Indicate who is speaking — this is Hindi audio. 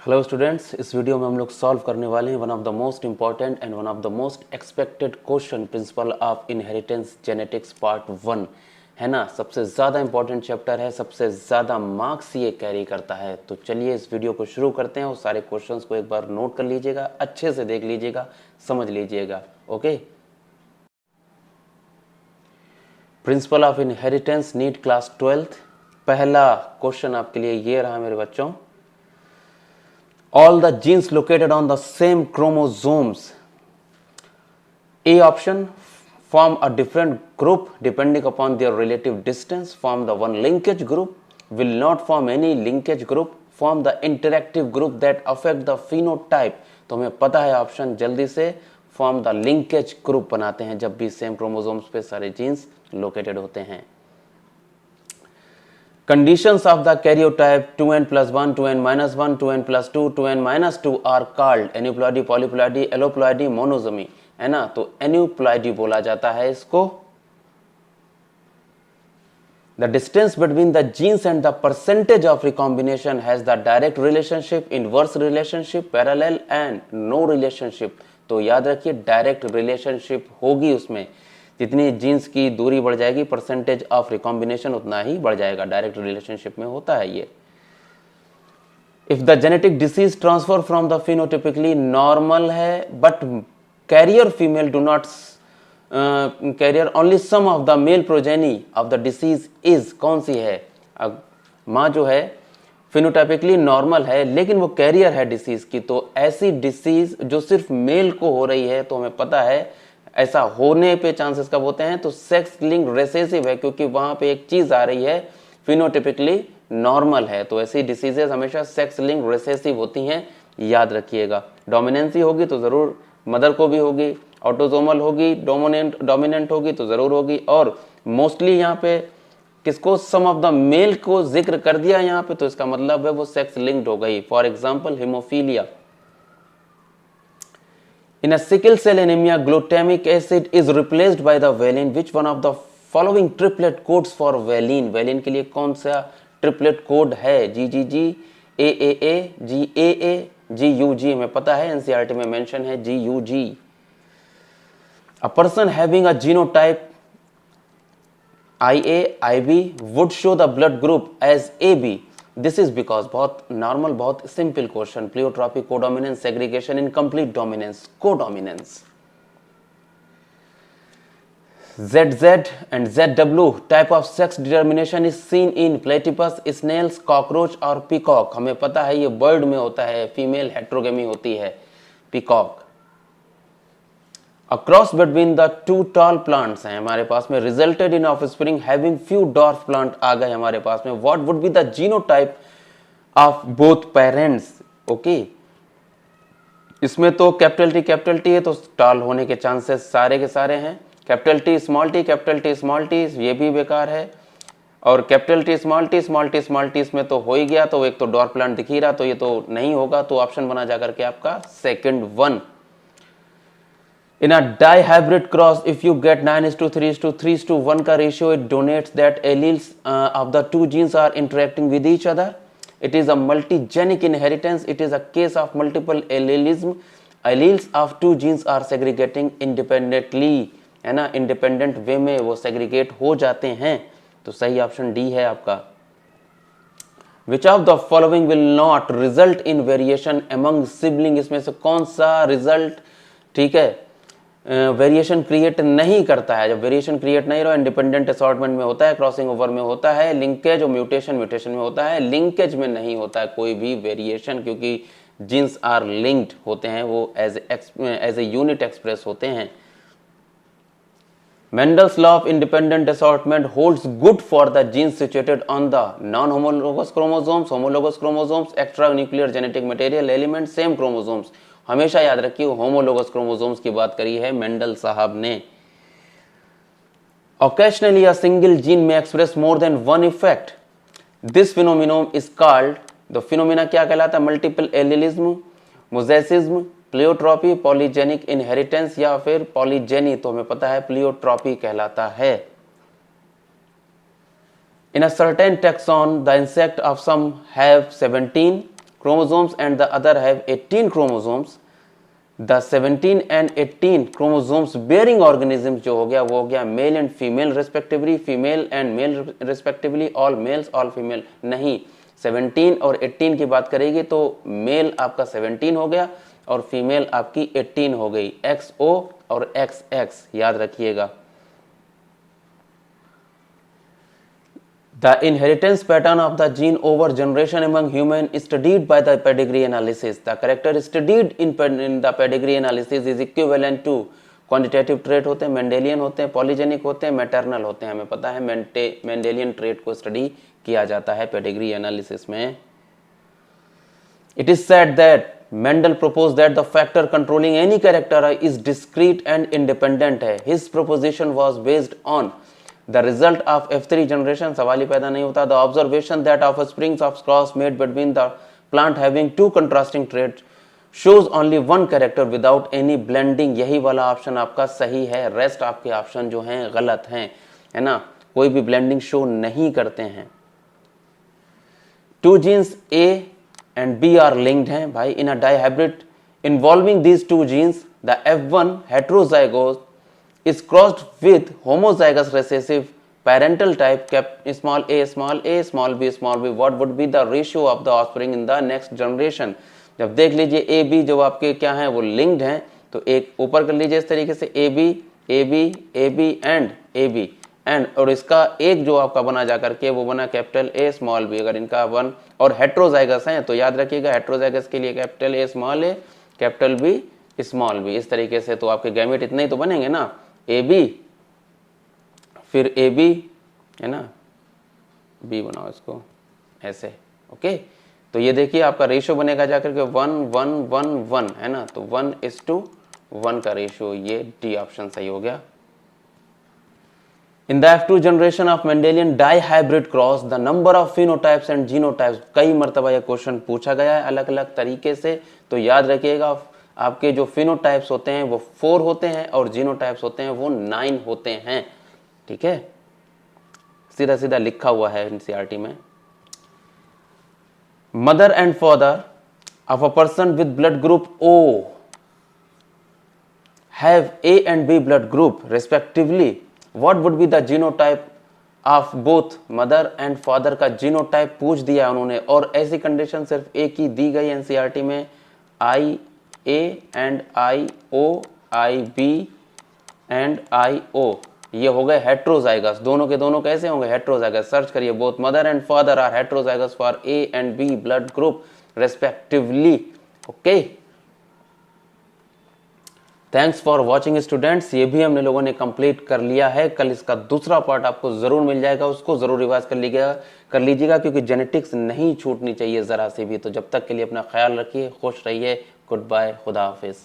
Speaker 1: हेलो स्टूडेंट्स, इस वीडियो में हम लोग सॉल्व करने वाले हैं one of the most important and one of the most expected question, principal of inheritance genetics part 1 है ना। सबसे ज़्यादा इंपॉर्टेंट चैप्टर है, सबसे ज़्यादा मार्क्स ये कैरी करता है। तो चलिए इस वीडियो को शुरू करते हैं और सारे क्वेश्चंस को एक बार नोट कर लीजिएगा, अच्छे से देख लीजिएगा, समझ लीजिएगा। Okay, principle of inheritance NEET class 12th। पहला क्वेश्चन आपके लिए ये रहा मेरे बच्चों, all the genes located on the same chromosomes, A option, form a different group depending upon their relative distance, form the one linkage group, will not form any linkage group, form the interactive group that affect the phenotype। तो हमें पता है ऑप्शन, जल्दी से फॉर्म द लिंकेज ग्रुप बनाते हैं जब भी सेम क्रोमोसोम्स पे सारे जीन्स लोकेटेड होते हैं। Conditions of the karyotype 2n+1, 2n-1, 2n+2, 2n-2 are called aneuploidy, polyploidy, alloploidy, monosomy, है ना। तो aneuploidy बोला जाता है इसको। The distance between the genes and the percentage of recombination has the direct relationship, inverse relationship, parallel and no relationship। तो याद रखिए डायरेक्ट रिलेशनशिप होगी, उसमें जितनी जीन्स की दूरी बढ़ जाएगी परसेंटेज ऑफ रिकॉम्बिनेशन उतना ही बढ़ जाएगा, डायरेक्ट रिलेशनशिप में होता है ये। If the genetic disease transfer from the phenotypically normal है but carrier female do not carrier only some of the male progeny of the disease is, कौन सी है? माँ जो है फिनोटाइपिकली नॉर्मल है लेकिन वो कैरियर है डिसीज की, तो ऐसी डिसीज जो सिर्फ मेल को हो रही है, तो हमें पता है ऐसा होने पे चांसेस कब होते हैं, तो सेक्स लिंक्ड रिसेसिव है, क्योंकि वहां पे एक चीज आ रही है फिनोटिपिकली नॉर्मल है। तो ऐसी डिसीजेस हमेशा सेक्स लिंक्ड रिसेसिव होती हैं, याद रखिएगा। डोमिनेंसी होगी तो जरूर मदर को भी होगी, ऑटोसोमल होगी, डोमिनेंट होगी तो जरूर होगी, और मोस्टली यहाँ पे किसको, सम ऑफ द मेल को जिक्र कर दिया यहाँ पे, तो इसका मतलब है वो सेक्स लिंक्ड हो गई। For example haemophilia. In a sickle cell anemia, glutamic acid is replaced by the valine. Which one of the following triplet codes for valine? valine के लिए कौन सा ट्रिपलेट कोड है? GGG, AAA, GAA, GUG। हमें पता है NCERT में मेंशन है GUG। A person having a genotype IA, IB would show the blood group as AB. This is because, बहुत नॉर्मल, बहुत simple question, pleiotropy, codominance, segregation, incomplete dominance, codominance. ZZ and ZW type of sex determination is seen in platypus, snails, cockroach और पीकॉक। हमें पता है ये बर्ड में होता है, फीमेल हेट्रोगेमी होती है, peacock. A cross between the two tall plants है हमारे पास में, resulted in offspring having few dwarf plant आ गए हमारे पास में। What would be the genotype of both parents? Okay, इसमें तो कैपिटल टी है तो टॉल होने के चांसेस सारे के सारे हैं। कैपिटल टी स्मॉल टी ये भी बेकार है, और कैपिटल टी स्मॉल टी इसमें तो हो ही गया, तो एक तो डॉर्फ प्लांट दिख ही रहा, तो ये तो नहीं होगा, तो ऑप्शन बना जाकर के आपका second one. In a dihybrid cross, if you get 9:3:3:1 का ratio, it donates that alleles of the two genes are interacting with each other. It is a multigenic inheritance. It is a case of multiple allelism. Alleles of two genes are segregating independently, है ना, independent way में वो segregate हो जाते हैं। तो सही ऑप्शन डी है आपका। Which of the following will not result in variation among sibling? इसमें से कौन सा रिजल्ट, ठीक है, वेरिएशन क्रिएट नहीं करता है? जब वेरिएशन क्रिएट नहीं रहा, इंडिपेंडेंट असॉर्टमेंट में होता है, क्रॉसिंग ओवर में होता है, लिंकेज और म्यूटेशन में होता है, लिंकेज में नहीं होता है कोई भी वेरिएशन, क्योंकि जीन्स आर लिंक्ड होते हैं, वो एज ए यूनिट एक्सप्रेस होते हैं। Mendel's law of independent assortment holds good for the genes situated on the non-homologous chromosomes, homologous chromosomes, extranuclear genetic material element, same chromosomes। हमेशा याद रखिए होमोलोगस क्रोमोसोम्स की बात करी है मेंडल साहब ने। Occasionally a single gene may express more than one effect. This phenomenon is called, the phenomena क्या कहलाता है? Multiple allelism, mosaicism, pleiotropy, polygenic inheritance या फिर पॉलीजेनी। तो हमें पता है प्लियोट्रॉपी कहलाता है। In a certain taxon, the insect of some have 17 chromosomes and the other have 18 chromosomes. The 17 and 18 chromosomes bearing organisms जो हो गया वो हो गया male and female respectively, female and male respectively, all males all female नहीं, 17 और 18 की बात करेगी तो मेल आपका 17 हो गया और फीमेल आपकी 18 हो गई, XO और XX याद रखिएगा। The inheritance pattern of the gene over generation among human is studied by the pedigree analysis. The character studied in the pedigree analysis is equivalent to quantitative trait होते हैं, मेंडेलियन होते हैं, पॉलीजेनिक होते हैं, मैटरनल होते हैं। हमें पता है मेंडेलियन ट्रेट को स्टडी किया जाता है पेडिग्री एनालिसिस में। It is said that Mendel proposed that the factor controlling any character is discrete and independent है। His proposition was based on the result of F3 generation, सवाल ही पैदा नहीं होता। The observation that offsprings of cross made between the plant having two contrasting traits shows only one character without any blending, यही वाला ऑप्शन आपका सही है, रेस्ट आपके ऑप्शन जो हैं गलत हैं, है ना, कोई भी ब्लेंडिंग शो नहीं करते हैं। Two genes A and B are linked हैं भाई in a dihybrid involving these two genes, the F1 heterozygote is crossed with homozygous recessive parental type small a small b, what would be the ratio of the offspring in the next generation। जब देख लीजिए ए बी जो आपके क्या हैं वो लिंक्ड हैं तो एक ऊपर कर लीजिए इस तरीके से ए बी एंड और इसका एक जो आपका बना जा करके वो बना कैपिटल ए स्मॉल बी। अगर इनका वन और हेट्रोजाइगस है तो याद रखिएगा हेट्रोजाइगस के लिए capital A small A capital B small B, इस तरीके से तो आपके गैमेट इतने ही तो बनेंगे ना, ए बी फिर ए बी है ना, बी बनाओ इसको ऐसे, ओके। तो ये देखिए आपका रेशियो बनेगा जाकर के 1 है ना, तो 1:1 का रेशियो, ये डी ऑप्शन सही हो गया। In the F2 generation of Mendelian dihybrid cross, the number of phenotypes and genotypes, कई मरतबा यह क्वेश्चन पूछा गया है अलग अलग तरीके से, तो याद रखिएगा आपके जो फिनोटाइप्स होते हैं वो 4 होते हैं और जीनोटाइप्स होते हैं वो 9 होते हैं, ठीक है, सीधा सीधा लिखा हुआ है एनसीईआरटी में। Mother and father of a person with blood group O have A and B blood group respectively, what would be the genotype of both mother and father का जीनोटाइप पूछ दिया उन्होंने और ऐसी कंडीशन सिर्फ एक ही दी गई एनसीईआरटी में, IA and IO, IB and IO, ये हो गए हेट्रोजाइगस, दोनों के दोनों कैसे होंगे हेट्रोजाइगस। सर्च करिए both mother and father are heterozygous for A and B blood group respectively, okay. Thanks for watching students, ये भी हमने लोगों ने कंप्लीट कर लिया है। कल इसका दूसरा पार्ट आपको जरूर मिल जाएगा, उसको जरूर रिवाइज कर लीजिएगा क्योंकि जेनेटिक्स नहीं छूटनी चाहिए जरा से भी। तो जब तक के लिए अपना ख्याल रखिए, खुश रहिए, गुड बाय, खुदा हाफिज।